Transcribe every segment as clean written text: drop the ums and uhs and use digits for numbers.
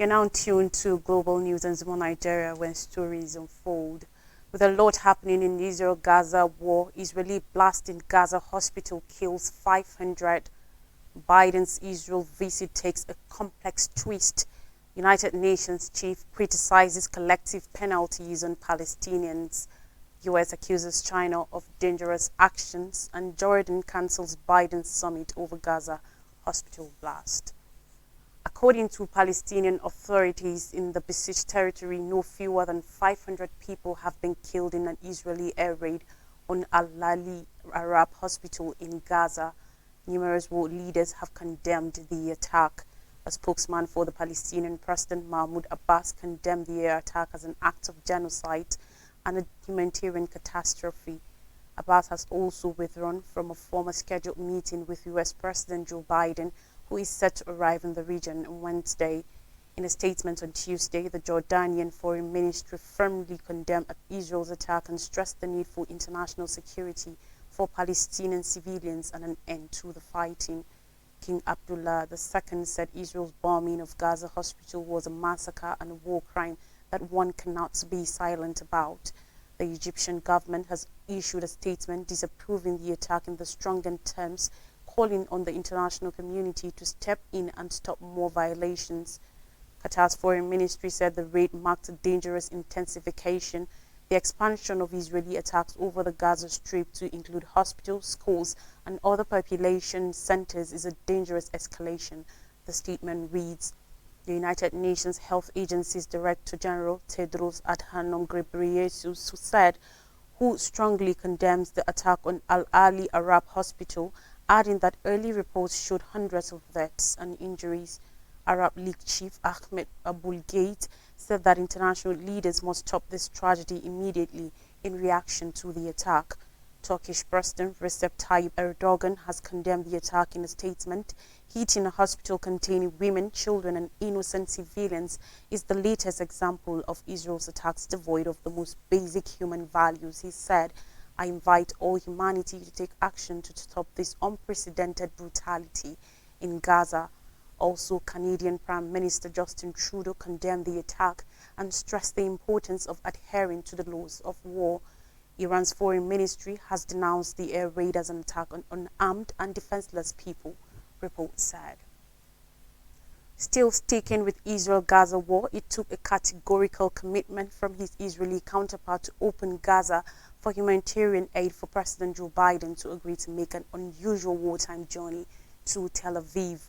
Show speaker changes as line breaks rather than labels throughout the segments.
You're now tuned to Global News and Zone Nigeria, when stories unfold. With a lot happening in the Israel-Gaza war, Israeli blast in Gaza hospital kills 500. Biden's Israel visit takes a complex twist. United Nations chief criticizes collective penalties on Palestinians. US accuses China of dangerous actions, and Jordan cancels Biden's summit over Gaza hospital blast. According to Palestinian authorities in the besieged territory, no fewer than 500 people have been killed in an Israeli air raid on Al-Ahli Arab Hospital in Gaza. Numerous world leaders have condemned the attack. A spokesman for the Palestinian President Mahmoud Abbas condemned the air attack as an act of genocide and a humanitarian catastrophe. Abbas has also withdrawn from a former scheduled meeting with US President Joe Biden, who is set to arrive in the region on Wednesday. In a statement on Tuesday, the Jordanian Foreign Ministry firmly condemned Israel's attack and stressed the need for international security for Palestinian civilians and an end to the fighting. King Abdullah II said Israel's bombing of Gaza hospital was a massacre and a war crime that one cannot be silent about. The Egyptian government has issued a statement disapproving the attack in the strongest terms, calling on the international community to step in and stop more violations. Qatar's foreign ministry said the raid marked a dangerous intensification. The expansion of Israeli attacks over the Gaza Strip to include hospitals, schools, and other population centers is a dangerous escalation. The statement reads, the United Nations Health Agency's Director General Tedros Adhanom Ghebreyesus said, who strongly condemns the attack on Al-Ahli Arab Hospital, adding that early reports showed hundreds of deaths and injuries. Arab League chief Ahmed Abul-Gheit said that international leaders must stop this tragedy immediately in reaction to the attack. Turkish President Recep Tayyip Erdogan has condemned the attack in a statement. Hitting a hospital containing women, children, and innocent civilians is the latest example of Israel's attacks devoid of the most basic human values, he said. I invite all humanity to take action to stop this unprecedented brutality in Gaza. Also, Canadian Prime Minister Justin Trudeau condemned the attack and stressed the importance of adhering to the laws of war. Iran's foreign ministry has denounced the air raid as an attack on unarmed and defenseless people, reports said. Still sticking with Israel-Gaza war, it took a categorical commitment from his Israeli counterpart to open Gaza for humanitarian aid for President Joe Biden to agree to make an unusual wartime journey to Tel Aviv.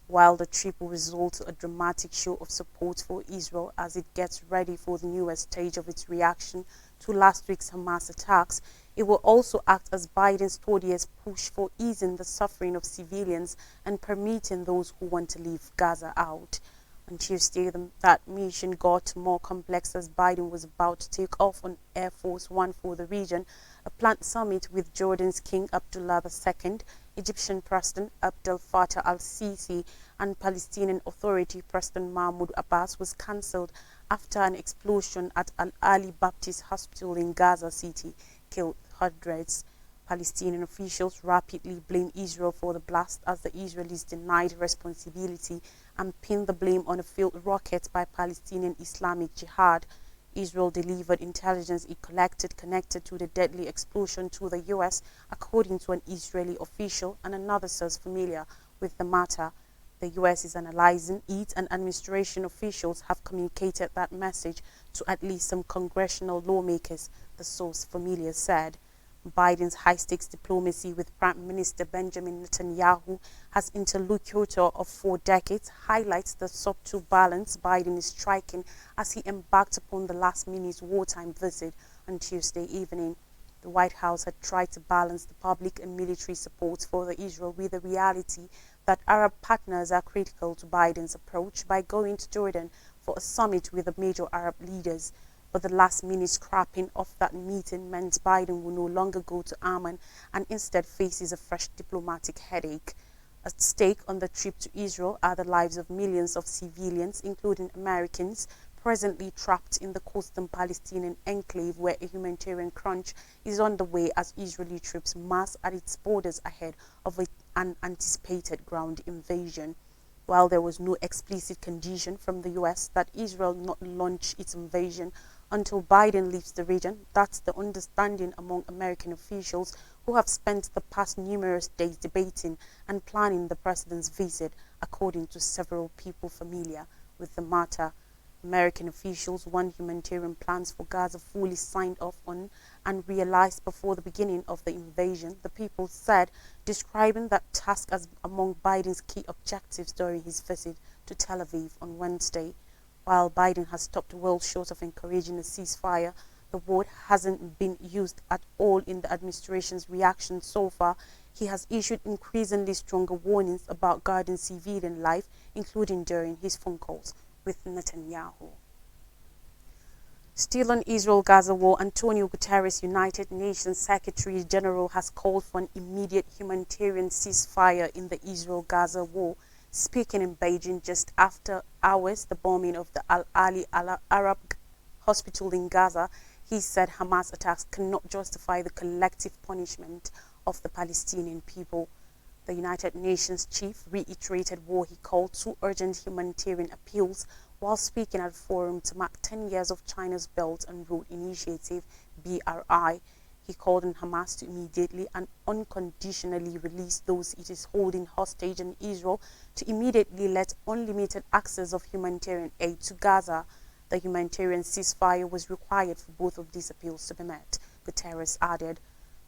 While the trip will result to a dramatic show of support for Israel as it gets ready for the newest stage of its reaction to last week's Hamas attacks, it will also act as Biden's 30th push for easing the suffering of civilians and permitting those who want to leave Gaza out. On Tuesday, that mission got more complex as Biden was about to take off on Air Force One for the region, a planned summit with Jordan's King Abdullah II, Egyptian President Abdel Fattah al-Sisi, and Palestinian Authority President Mahmoud Abbas was cancelled after an explosion at Al-Ahli Baptist Hospital in Gaza City killed hundreds. Palestinian officials rapidly blamed Israel for the blast as the Israelis denied responsibility and pinned the blame on a failed rocket by Palestinian Islamic Jihad. Israel delivered intelligence it collected connected to the deadly explosion to the US, according to an Israeli official and another source familiar with the matter. The US is analyzing it, and administration officials have communicated that message to at least some congressional lawmakers, the source familiar said. Biden's high-stakes diplomacy with Prime Minister Benjamin Netanyahu as interlocutor of 4 decades highlights the subtle balance Biden is striking as he embarked upon the last-minute wartime visit on Tuesday evening. The White House had tried to balance the public and military support for Israel with the reality that Arab partners are critical to Biden's approach by going to Jordan for a summit with the major Arab leaders. But the last-minute scrapping of that meeting meant Biden will no longer go to Amman and instead faces a fresh diplomatic headache. At stake on the trip to Israel are the lives of millions of civilians, including Americans, presently trapped in the coastal Palestinian enclave where a humanitarian crunch is underway as Israeli troops mass at its borders ahead of an anticipated ground invasion. while there was no explicit condition from the US that Israel not launch its invasion until Biden leaves the region. That's the understanding among American officials who have spent the past numerous days debating and planning the president's visit, according to several people familiar with the matter. American officials want humanitarian plans for Gaza fully signed off on and realized before the beginning of the invasion, the people said, describing that task as among Biden's key objectives during his visit to Tel Aviv on Wednesday. While Biden has stopped well short of encouraging a ceasefire, the word hasn't been used at all in the administration's reaction so far. He has issued increasingly stronger warnings about guarding civilian life, including during his phone calls with Netanyahu. Still on Israel-Gaza war, Antonio Guterres, United Nations Secretary General, has called for an immediate humanitarian ceasefire in the Israel-Gaza war. Speaking in Beijing just after hours the bombing of the Al-Ali Al-Arab hospital in Gaza, he said Hamas attacks cannot justify the collective punishment of the Palestinian people. The United Nations chief reiterated what he called two urgent humanitarian appeals while speaking at a forum to mark 10 years of China's Belt and Road Initiative, BRI. He called on Hamas to immediately and unconditionally release those it is holding hostage and Israel to immediately let unlimited access of humanitarian aid to Gaza. The humanitarian ceasefire was required for both of these appeals to be met, Guterres added.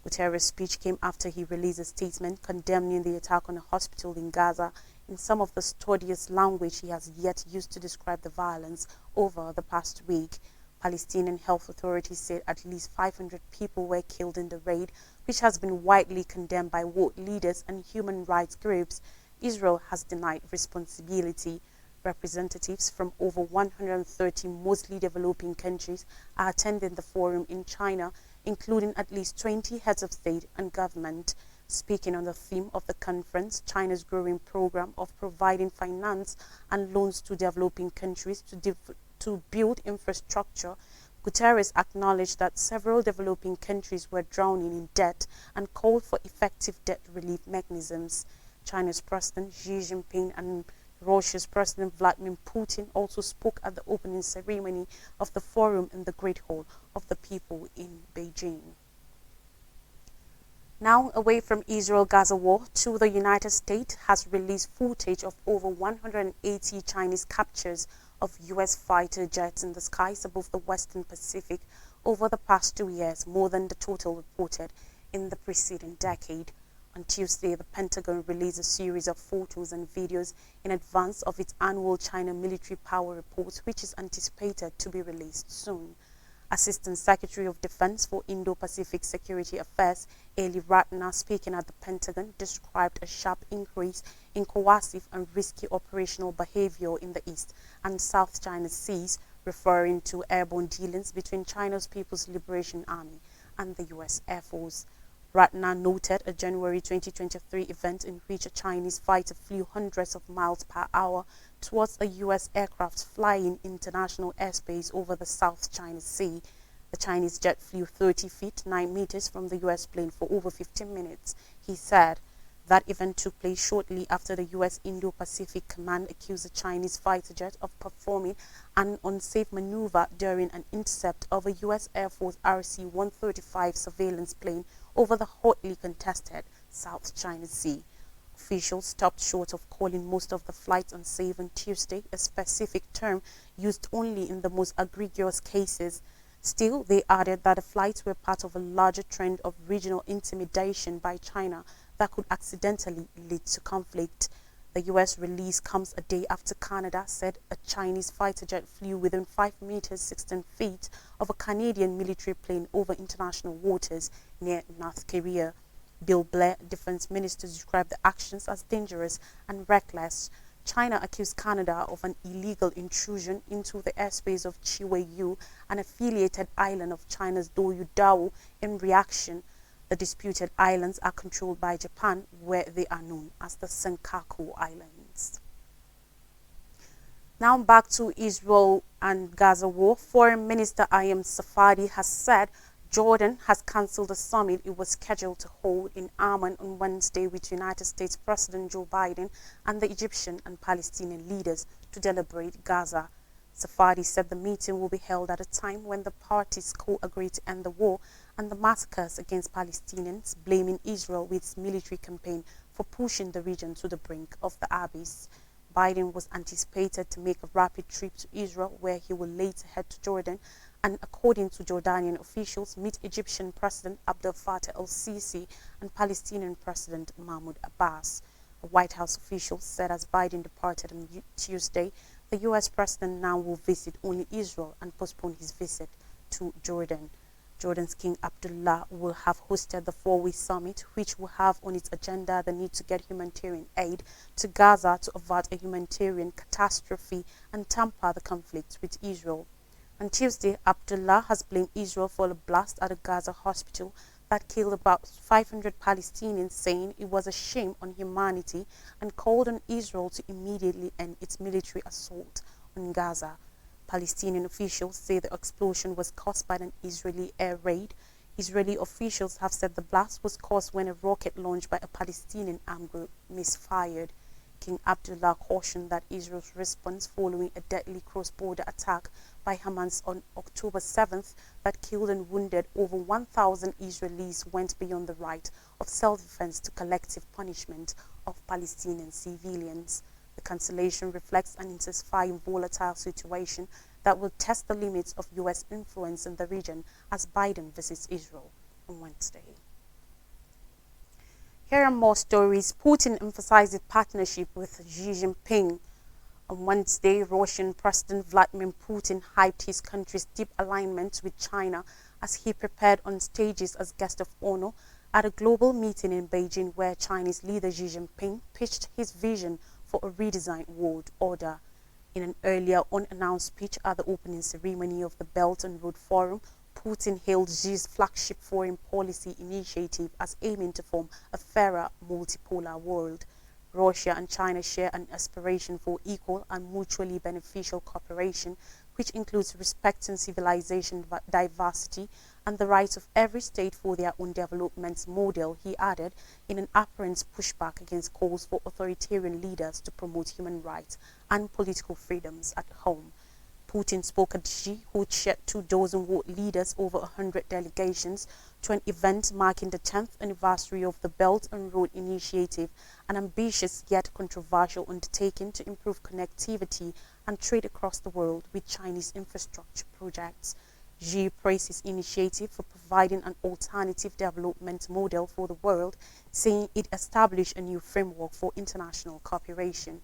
Guterres' speech came after he released a statement condemning the attack on a hospital in Gaza in some of the studious language he has yet used to describe the violence over the past week. Palestinian health authorities said at least 500 people were killed in the raid, which has been widely condemned by world leaders and human rights groups. Israel has denied responsibility. Representatives from over 130 mostly developing countries are attending the forum in China, including at least 20 heads of state and government. Speaking on the theme of the conference, China's growing program of providing finance and loans to developing countries to build infrastructure, Guterres acknowledged that several developing countries were drowning in debt and called for effective debt relief mechanisms. China's President Xi Jinping and Russia's President Vladimir Putin also spoke at the opening ceremony of the forum in the Great Hall of the People in Beijing. Now away from Israel-Gaza war, the United States has released footage of over 180 Chinese captures of U.S. fighter jets in the skies above the Western Pacific over the past 2 years, more than the total reported in the preceding decade. On Tuesday, the Pentagon released a series of photos and videos in advance of its annual China Military Power Report, which is anticipated to be released soon. Assistant Secretary of Defense for Indo-Pacific Security Affairs, Eli Ratner, speaking at the Pentagon, described a sharp increase in coercive and risky operational behavior in the East and South China Seas, referring to airborne dealings between China's People's Liberation Army and the U.S. Air Force. Ratner noted a January 2023 event in which a Chinese fighter flew hundreds of miles per hour towards a U.S. aircraft flying international airspace over the South China Sea. The Chinese jet flew 30 feet 9 meters from the U.S. plane for over 15 minutes, he said. That event took place shortly after the U.S. Indo-Pacific Command accused the Chinese fighter jet of performing an unsafe maneuver during an intercept of a U.S. Air Force RC-135 surveillance plane over the hotly contested South China Sea. Officials stopped short of calling most of the flights unsafe on Tuesday, a specific term used only in the most egregious cases. Still, they added that the flights were part of a larger trend of regional intimidation by China that could accidentally lead to conflict. The U.S. release comes a day after Canada said a Chinese fighter jet flew within 5 meters 16 feet of a Canadian military plane over international waters near North Korea. Bill Blair, defense minister, described the actions as dangerous and reckless. China accused Canada of an illegal intrusion into the airspace of Chiweyu, an affiliated island of China's Doyudao. In reaction, the disputed islands are controlled by Japan, where they are known as the Senkaku Islands. Now back to Israel and Gaza war. Foreign Minister Ayam Safadi has said Jordan has cancelled the summit it was scheduled to hold in Amman on Wednesday with United States President Joe Biden and the Egyptian and Palestinian leaders to deliberate Gaza. Safadi said the meeting will be held at a time when the parties co-agree to end the war and the massacres against Palestinians, blaming Israel with its military campaign for pushing the region to the brink of the abyss. Biden was anticipated to make a rapid trip to Israel, where he will later head to Jordan and, according to Jordanian officials, meet Egyptian President Abdel Fattah el-Sisi and Palestinian President Mahmoud Abbas. A White House official said as Biden departed on Tuesday, the U.S. president now will visit only Israel and postpone his visit to Jordan. Jordan's King Abdullah will have hosted the four-way summit, which will have on its agenda the need to get humanitarian aid to Gaza to avert a humanitarian catastrophe and temper the conflict with Israel. On Tuesday, Abdullah has blamed Israel for a blast at a Gaza hospital that killed about 500 Palestinians, saying it was a shame on humanity, and called on Israel to immediately end its military assault on Gaza. Palestinian officials say the explosion was caused by an Israeli air raid. Israeli officials have said the blast was caused when a rocket launched by a Palestinian armed group misfired. King Abdullah cautioned that Israel's response following a deadly cross-border attack by Hamas on October 7th that killed and wounded over 1,000 Israelis went beyond the right of self-defense to collective punishment of Palestinian civilians. The cancellation reflects an intensifying volatile situation that will test the limits of U.S. influence in the region as Biden visits Israel on Wednesday. Here are more stories. Putin emphasizes partnership with Xi Jinping. On Wednesday, Russian President Vladimir Putin hyped his country's deep alignment with China as he prepared on stages as guest of honor at a global meeting in Beijing, where Chinese leader Xi Jinping pitched his vision for a redesigned world order. In an earlier unannounced speech at the opening ceremony of the Belt and Road Forum, Putin hailed Xi's flagship foreign policy initiative as aiming to form a fairer, multipolar world. Russia and China share an aspiration for equal and mutually beneficial cooperation, which includes respecting civilization diversity and the rights of every state for their own development model, he added, in an apparent pushback against calls for authoritarian leaders to promote human rights and political freedoms at home. Putin spoke at Xi, who chaired 24 world leaders, over 100 delegations, to an event marking the 10th anniversary of the Belt and Road Initiative, an ambitious yet controversial undertaking to improve connectivity and trade across the world with Chinese infrastructure projects. Xi praised his initiative for providing an alternative development model for the world, saying it established a new framework for international cooperation.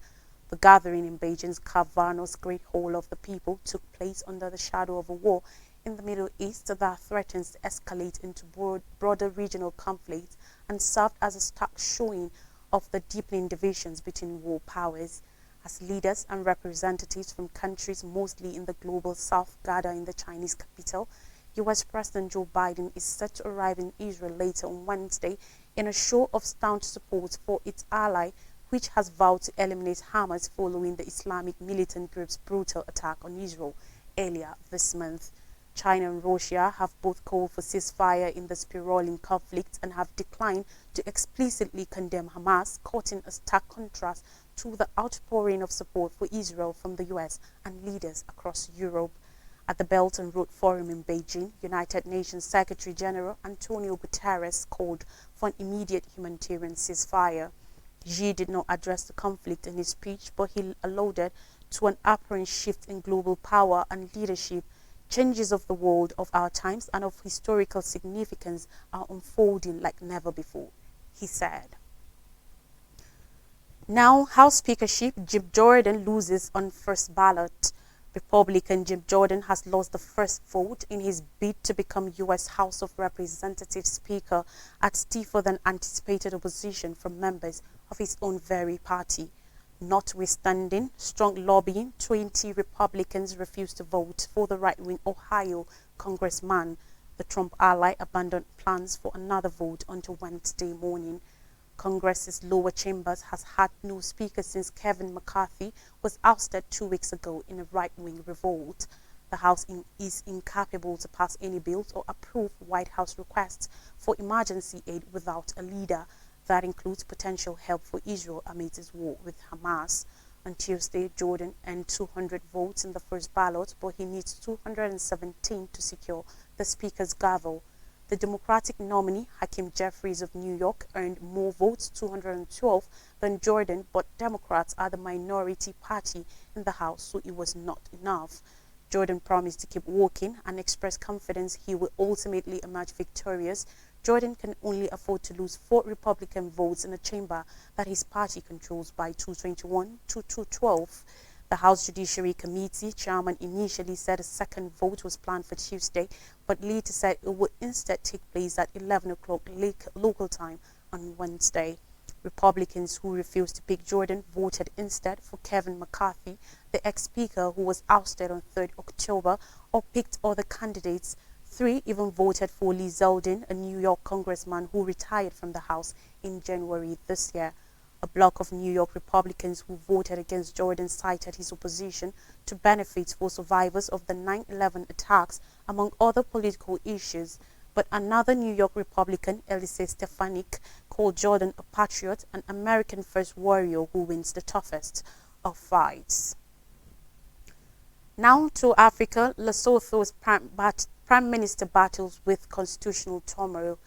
The gathering in Beijing's Kavanos Great Hall of the People took place under the shadow of a war in the Middle East that threatens to escalate into broader regional conflict and served as a stark showing of the deepening divisions between world powers. As leaders and representatives from countries mostly in the global south gather in the Chinese capital, U.S. President Joe Biden is set to arrive in Israel later on Wednesday in a show of staunch support for its ally, which has vowed to eliminate Hamas following the Islamic militant group's brutal attack on Israel earlier this month. China and Russia have both called for ceasefire in the spiraling conflict and have declined to explicitly condemn Hamas, caught in a stark contrast to the outpouring of support for Israel from the US and leaders across Europe. At the Belt and Road Forum in Beijing, United Nations Secretary General Antonio Guterres called for an immediate humanitarian ceasefire. Xi did not address the conflict in his speech, but he alluded to an apparent shift in global power and leadership. Changes of the world of our times and of historical significance are unfolding like never before, he said. Now, House Speakership, Jim Jordan loses on first ballot. Republican Jim Jordan has lost the first vote in his bid to become U.S. House of Representatives Speaker at stiffer than anticipated opposition from members of his own very party. Notwithstanding strong lobbying, 20 Republicans refused to vote for the right-wing Ohio congressman. The Trump ally abandoned plans for another vote until Wednesday morning. Congress's lower chambers has had no speaker since Kevin McCarthy was ousted 2 weeks ago in a right-wing revolt. The House is incapable to pass any bills or approve White House requests for emergency aid without a leader. That includes potential help for Israel amid its war with Hamas. On Tuesday, Jordan earned 200 votes in the first ballot, but he needs 217 to secure the Speaker's gavel. The Democratic nominee, Hakeem Jeffries of New York, earned more votes, 212, than Jordan, but Democrats are the minority party in the House, so it was not enough. Jordan promised to keep working and expressed confidence he will ultimately emerge victorious. Jordan can only afford to lose 4 Republican votes in a chamber that his party controls by 221 to 212. The House Judiciary Committee chairman initially said a second vote was planned for Tuesday, but later said it would instead take place at 11 o'clock local time on Wednesday. Republicans who refused to pick Jordan voted instead for Kevin McCarthy, the ex-speaker who was ousted on 3rd October, or picked other candidates. 3 even voted for Lee Zeldin, a New York congressman who retired from the House in January this year. A bloc of New York Republicans who voted against Jordan cited his opposition to benefits for survivors of the 9/11 attacks, among other political issues. But another New York Republican, Elise Stefanik, called Jordan a patriot, an American first warrior who wins the toughest of fights. Now to Africa. Lesotho's Prime Minister battles with constitutional turmoil.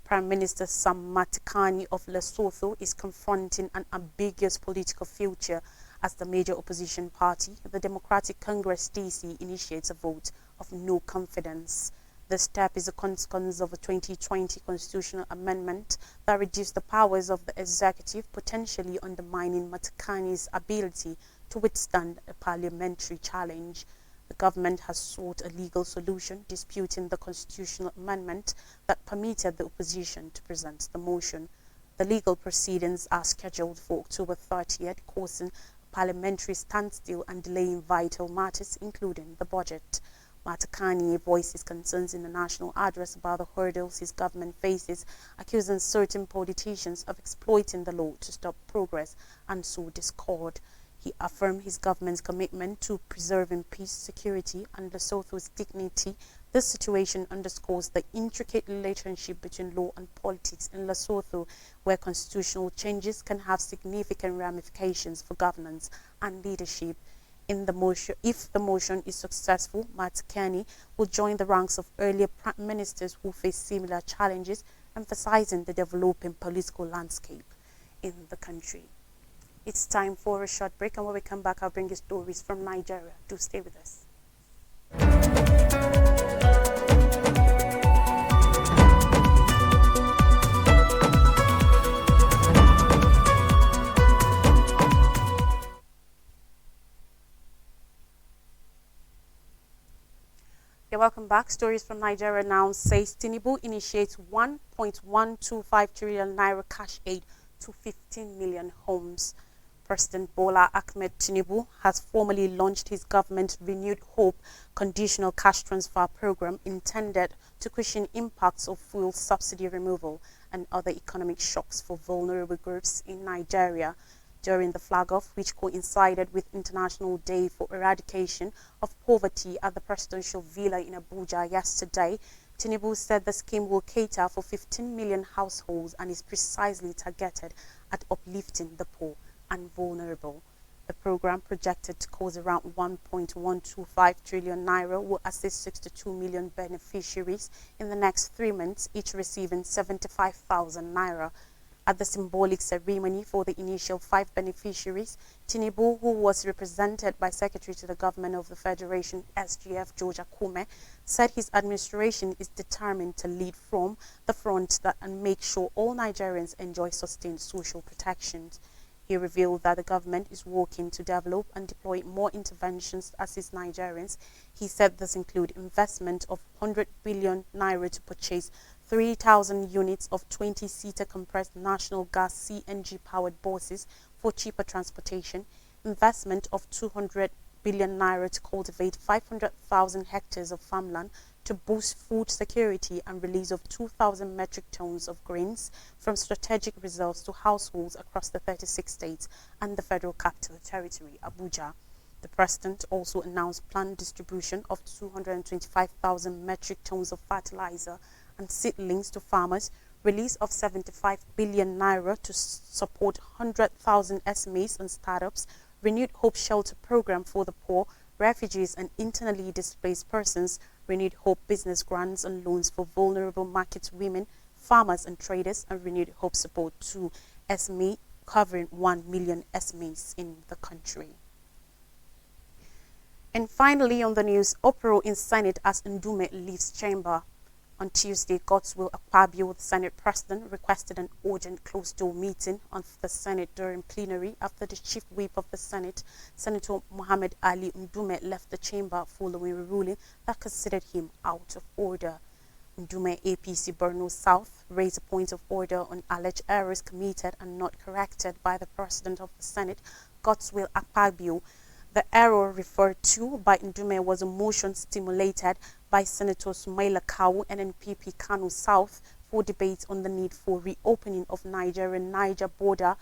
Prime Minister Sam Matekane of Lesotho is confronting an ambiguous political future as the major opposition party, the Democratic Congress DC, initiates a vote of no confidence. The step is a consequence of a 2020 constitutional amendment that reduced the powers of the executive, potentially undermining Matekane's ability to withstand a parliamentary challenge. The government has sought a legal solution disputing the constitutional amendment that permitted the opposition to present the motion. The legal proceedings are scheduled for October 30th, causing a parliamentary standstill and delaying vital matters, including the budget. Matekane voices concerns in a national address about the hurdles his government faces, accusing certain politicians of exploiting the law to stop progress and sow discord. He affirmed his government's commitment to preserving peace, security, and Lesotho's dignity. This situation underscores the intricate relationship between law and politics in Lesotho, where constitutional changes can have significant ramifications for governance and leadership. If the motion is successful, Matekane will join the ranks of earlier prime ministers who face similar challenges, emphasizing the developing political landscape in the country. It's time for a short break, and when we come back, I'll bring you stories from Nigeria. Do stay with us. Welcome back. Stories from Nigeria now says Tinubu initiates 1.125 trillion naira cash aid to 15 million homes. President Bola Ahmed Tinubu has formally launched his government's Renewed Hope conditional cash transfer program intended to cushion impacts of fuel subsidy removal and other economic shocks for vulnerable groups in Nigeria. During the flag-off, which coincided with International Day for Eradication of Poverty at the Presidential Villa in Abuja yesterday, Tinubu said the scheme will cater for 15 million households and is precisely targeted at uplifting the poor and vulnerable. The program, projected to cost around 1.125 trillion naira, will assist 62 million beneficiaries in the next 3 months, each receiving 75,000 naira. At the symbolic ceremony for the initial 5 beneficiaries, Tinubu, who was represented by Secretary to the Government of the Federation, SGF George Akume, said his administration is determined to lead from the front and make sure all Nigerians enjoy sustained social protections. He revealed that the government is working to develop and deploy more interventions to assist Nigerians. He said this include investment of 100 billion naira to purchase 3,000 units of 20-seater compressed national gas CNG-powered buses for cheaper transportation, investment of 200 billion naira to cultivate 500,000 hectares of farmland to boost food security, and release of 2,000 metric tons of grains from strategic reserves to households across the 36 states and the Federal Capital Territory, Abuja. The president also announced planned distribution of 225,000 metric tons of fertilizer and seedlings to farmers, release of 75 billion naira to support 100,000 SMEs and startups, renewed Hope Shelter program for the poor, refugees and internally displaced persons, renewed Hope business grants and loans for vulnerable market women, farmers and traders, and renewed Hope support to SME, covering 1 million SMEs in the country. And finally on the news, uproar in Senate as Ndume leaves chamber. On Tuesday, Godswill Akpabio, the Senate President, requested an urgent closed-door meeting of the Senate during plenary after the Chief Whip of the Senate, Senator Mohammed Ali Ndume, left the chamber following a ruling that considered him out of order. Ndume, APC Borno South, raised a point of order on alleged errors committed and not corrected by the President of the Senate, Godswill Akpabio. The error referred to by Ndume was a motion stimulated by Senator Sumaila Kawu and NPP Kano South for debate on the need for reopening of Niger border,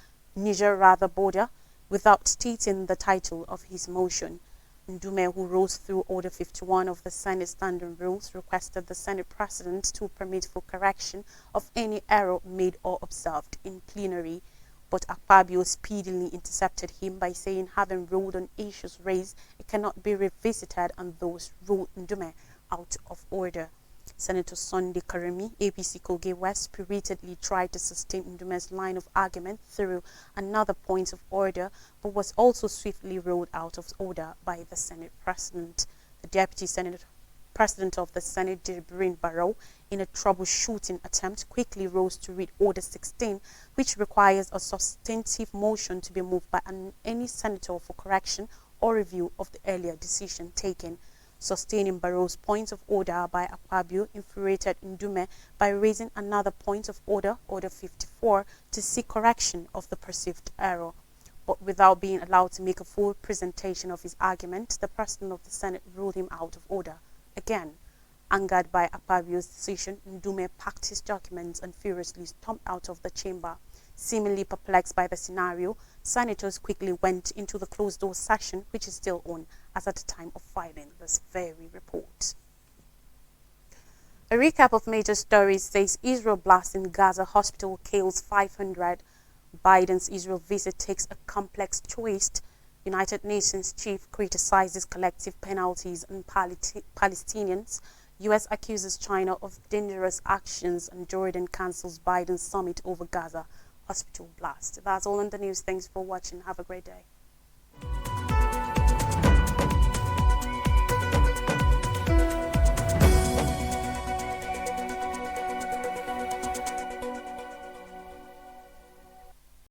without stating the title of his motion. Ndume, who rose through Order 51 of the Senate Standing Rules, requested the Senate President to permit for correction of any error made or observed in plenary. But Akpabio speedily intercepted him by saying, having ruled on issues raised, it cannot be revisited, and those ruled Ndume out of order. Senator Sunday Karimi, APC Kogi West, spiritedly tried to sustain Ndume's line of argument through another point of order, but was also swiftly ruled out of order by the Senate President. The Deputy Senate President of the Senate, Jibrin Barrow, in a troubleshooting attempt, quickly rose to read Order 16, which requires a substantive motion to be moved by any senator for correction or review of the earlier decision taken. Sustaining Barrow's point of order by Akpabio infuriated Ndume by raising another point of order, Order 54, to seek correction of the perceived error. But without being allowed to make a full presentation of his argument, the President of the Senate ruled him out of order. Again, angered by Akpabio's decision, Ndume packed his documents and furiously stormed out of the chamber. Seemingly perplexed by the scenario, senators quickly went into the closed-door session, which is still on as at the time of filing this very report. A recap of major stories says Israel blast in Gaza hospital kills 500. Biden's Israel visit takes a complex twist. United Nations chief criticizes collective penalties on Palestinians. U.S. accuses China of dangerous actions, and Jordan cancels Biden's summit over Gaza hospital blast. That's all in the news. Thanks for watching. Have a great day.